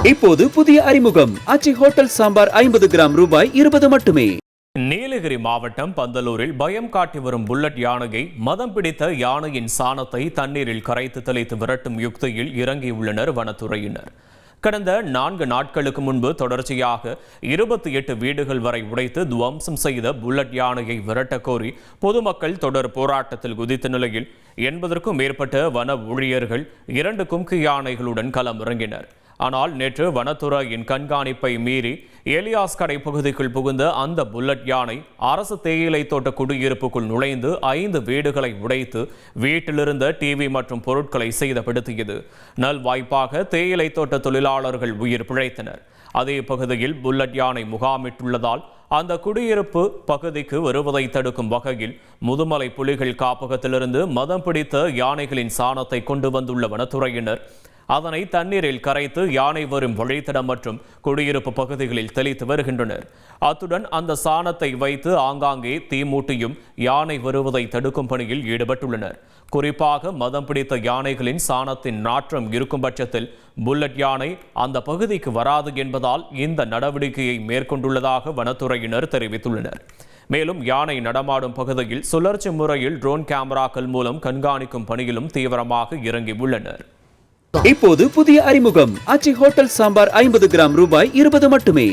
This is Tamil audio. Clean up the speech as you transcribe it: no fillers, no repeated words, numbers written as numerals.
இப்போது புதிய அறிமுகம் அச்சி ஹோட்டல் சாம்பார் 50 கிராம் ரூபாய் 20 மட்டுமே. நீலகிரி மாவட்டம் பந்தலூரில் பயம் காட்டி வரும் புல்லட் யானையை மதம் பிடித்த யானையின் சாணத்தை தண்ணீரில் கரைத்து தெளித்து விரட்டும் யுக்தியில் இறங்கியுள்ளனர் வனத்துறையினர். கடந்த 4 நாட்களுக்கு முன்பு தொடர்ச்சியாக 28 வீடுகள் வரை உடைத்து துவம்சம் செய்த புல்லட் யானையை விரட்ட கோரி பொதுமக்கள் தொடர் போராட்டத்தில் குதித்த நிலையில் 80க்கும் மேற்பட்ட வன ஊழியர்கள் 2 கும்கி யானைகளுடன் களம் இறங்கினர். ஆனால் நேற்று வனத்துறையின் கண்காணிப்பை மீறி எலியாஸ் கடை பகுதிக்குள் புகுந்த அந்த புல்லட் யானை அரசு தேயிலை தோட்ட குடியிருப்புக்குள் நுழைந்து 5 வீடுகளை உடைத்து வீட்டிலிருந்த டிவி மற்றும் பொருட்களை சேதப்படுத்தியது. நல்வாய்ப்பாக தேயிலை தோட்ட தொழிலாளர்கள் உயிர் பிழைத்தனர். அதே பகுதியில் புல்லட் யானை முகாமிட்டுள்ளதால் அந்த குடியிருப்பு பகுதிக்கு வருவதை தடுக்கும் வகையில் முதுமலை புலிகள் காப்பகத்திலிருந்து மதம் பிடித்த யானைகளின் சாணத்தை கொண்டு வந்துள்ள வனத்துறையினர் அதனை தண்ணீரில் கரைத்து யானை வரும் வழித்தடம் மற்றும் குடியிருப்பு பகுதிகளில் தெளித்து வருகின்றனர். அத்துடன் அந்த சாணத்தை வைத்து ஆங்காங்கே தீமூட்டியும் யானை வருவதை தடுக்கும் பணியில் ஈடுபட்டுள்ளனர். குறிப்பாக மதம் பிடித்த யானைகளின் சாணத்தின் நாற்றம் இருக்கும் பட்சத்தில் புல்லட் யானை அந்த பகுதிக்கு வராது என்பதால் இந்த நடவடிக்கையை மேற்கொண்டுள்ளதாக வனத்துறையினர் தெரிவித்துள்ளனர். மேலும் யானை நடமாடும் பகுதியில் சுழற்சி முறையில் ட்ரோன் கேமராக்கள் மூலம் கண்காணிக்கும் பணியிலும் தீவிரமாக இறங்கியுள்ளனர். இப்போது புதிய அறிமுகம் அச்சி ஹோட்டல் சாம்பார் 50 கிராம் ரூபாய் 20 மட்டுமே.